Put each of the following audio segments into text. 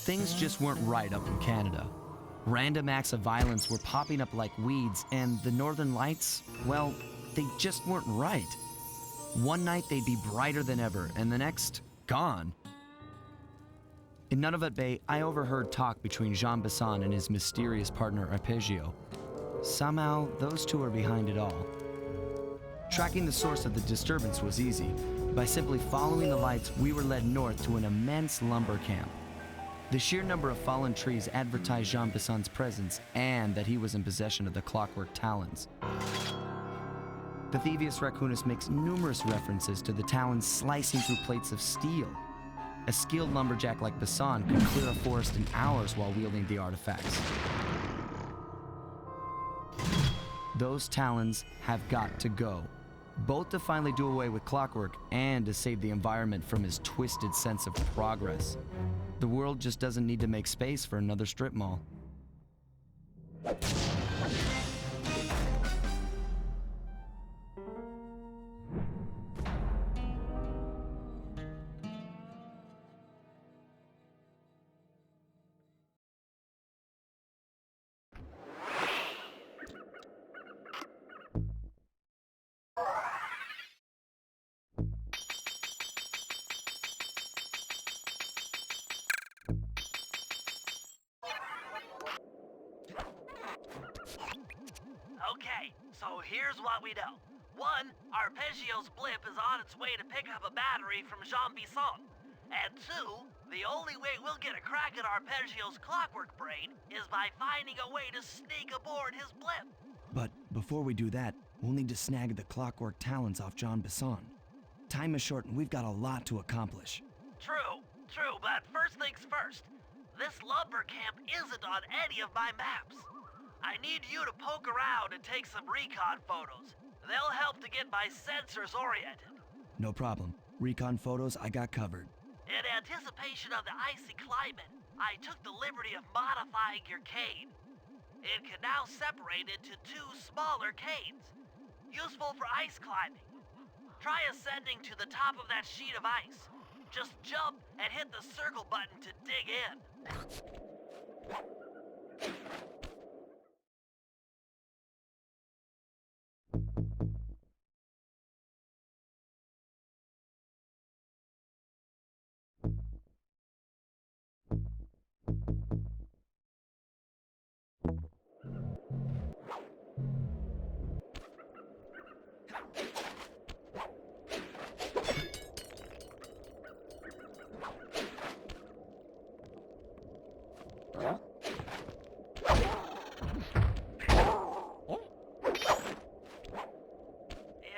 things just weren't right up in Canada. Random acts of violence were popping up like weeds, and the Northern Lights, well, they just weren't right. One night they'd be brighter than ever, and the next, gone. In Nunavut Bay, I overheard talk between Jean Bisson and his mysterious partner Arpeggio. Somehow, those two are behind it all. Tracking the source of the disturbance was easy. By simply following the lights, we were led north to an immense lumber camp. The sheer number of fallen trees advertised Jean Bisson's presence and that he was in possession of the clockwork talons. The Thievius raccoonus makes numerous references to the talons slicing through plates of steel. A skilled lumberjack like Bisson could clear a forest in hours while wielding the artifacts. Those talons have got to go, both to finally do away with clockwork and to save the environment from his twisted sense of progress. The world just doesn't need to make space for another strip mall. Okay, so here's what we know. One, Arpeggio's blip is on its way to pick up a battery from Jean Bisson. And two, the only way we'll get a crack at Arpeggio's clockwork brain is by finding a way to sneak aboard his blip. But before we do that, we'll need to snag the clockwork talons off Jean Bisson. Time is short and we've got a lot to accomplish. True, but first things first. This lumber camp isn't on any of my maps. I need you to poke around and take some recon photos. They'll help to get my sensors oriented. No problem. Recon photos I got covered. In anticipation of the icy climate, I took the liberty of modifying your cane. It can now separate into two smaller canes, useful for ice climbing. Try ascending to the top of that sheet of ice. Just jump and hit the circle button to dig in.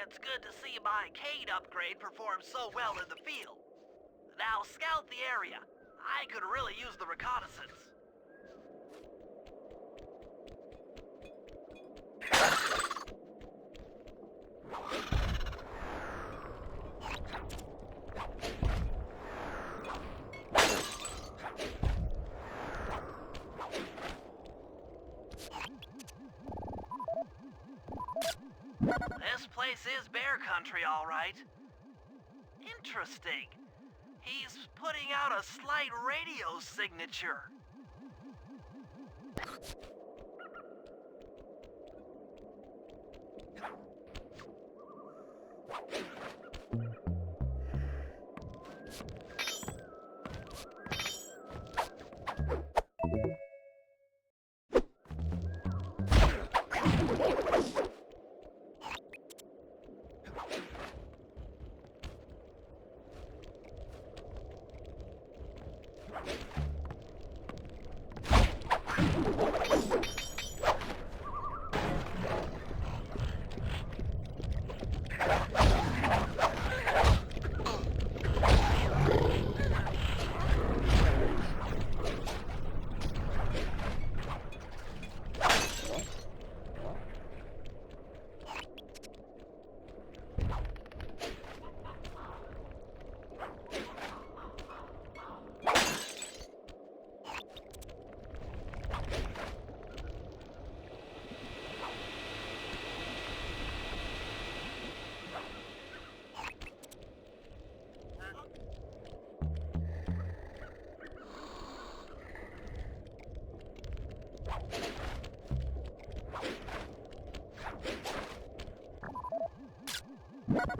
It's good to see my cane upgrade perform so well in the field. Now scout the area. I could really use the reconnaissance. This place is bear country, all right. Interesting. He's putting out a slight radio signature.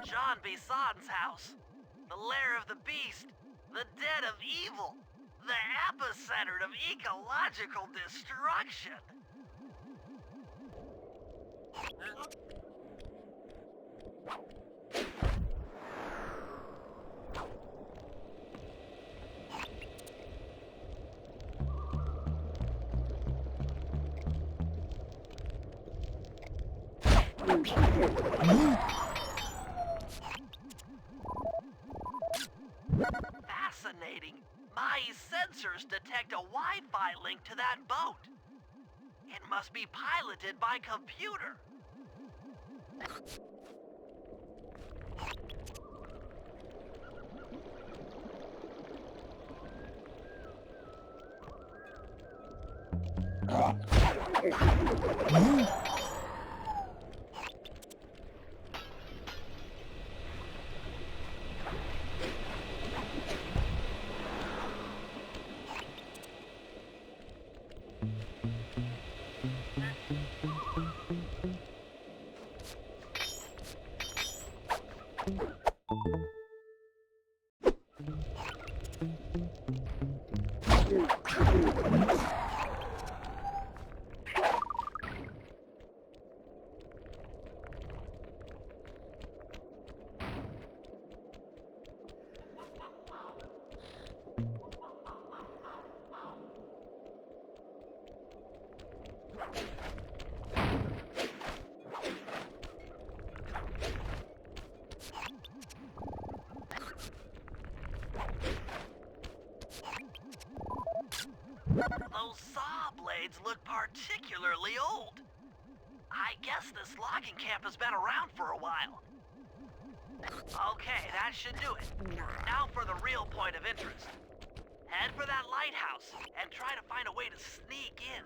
John Bison's house. The lair of the beast. The den of evil. The epicenter of ecological destruction. Fascinating. My sensors detect a Wi-Fi link to that boat. It must be piloted by computer. Those saw blades look particularly old. I guess this logging camp has been around for a while. Okay, that should do it. Now for the real point of interest. Head for that lighthouse and try to find a way to sneak in.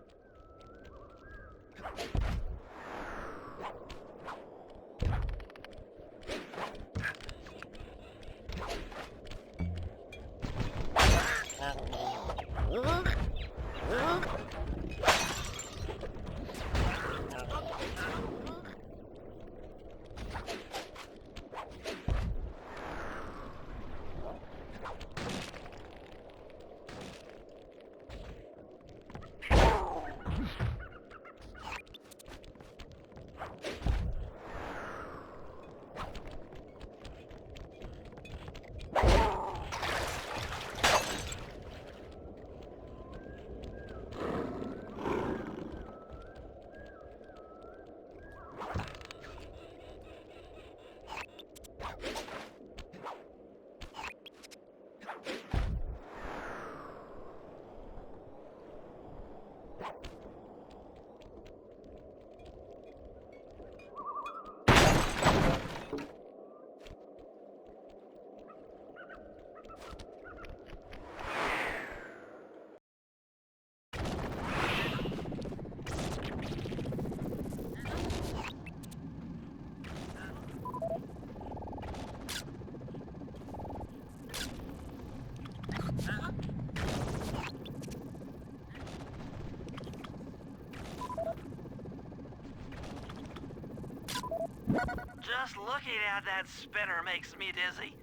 Just looking at that spinner makes me dizzy.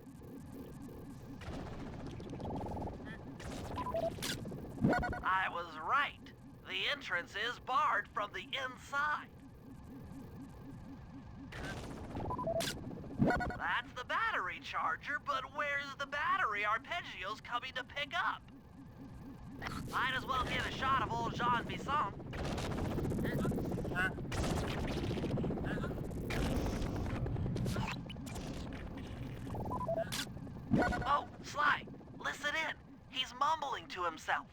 I was right. The entrance is barred from the inside. That's the battery charger, but where's the battery arpeggios coming to pick up? Might as well get a shot of old Jean Bison. Oh, Sly, listen in. He's mumbling to himself.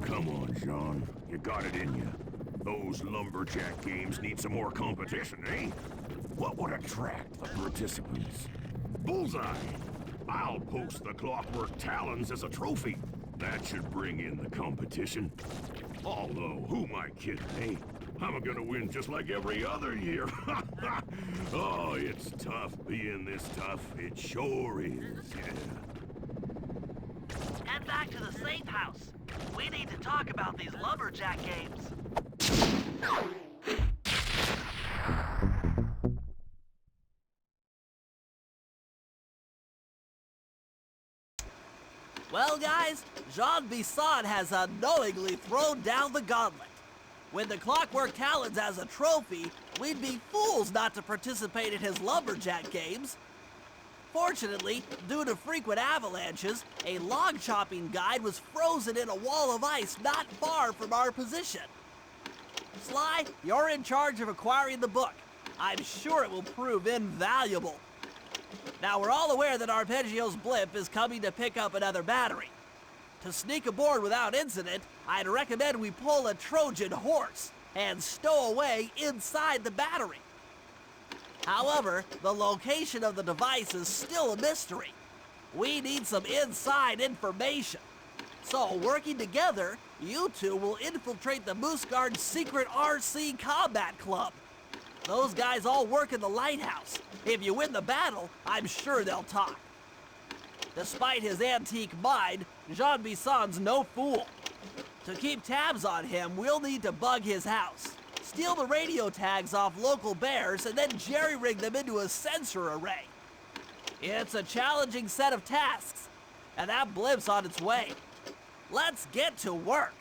Come on, Jean. You got it in you. Those lumberjack games need some more competition, eh? What would attract the participants? Bullseye! I'll post the clockwork talons as a trophy. That should bring in the competition. Although, who am I kidding, eh? I'm gonna win just like every other year. Oh, it's tough being this tough. It sure is, yeah. Head back to the safe house. We need to talk about these lumberjack games. Well, guys, Jean Bisson has unknowingly thrown down the gauntlet. With the Clockwork Talons as a trophy, we'd be fools not to participate in his lumberjack games. Fortunately, due to frequent avalanches, a log chopping guide was frozen in a wall of ice not far from our position. Sly, you're in charge of acquiring the book. I'm sure it will prove invaluable. Now, we're all aware that Arpeggio's blimp is coming to pick up another battery. To sneak aboard without incident, I'd recommend we pull a Trojan horse and stow away inside the battery. However, the location of the device is still a mystery. We need some inside information. So, working together, you two will infiltrate the Moose Guard's secret RC Combat Club. Those guys all work in the lighthouse. If you win the battle, I'm sure they'll talk. Despite his antique mind, Jean Bisson's no fool. To keep tabs on him, we'll need to bug his house, steal the radio tags off local bears, and then jerry-rig them into a sensor array. It's a challenging set of tasks, and that blimp's on its way. Let's get to work.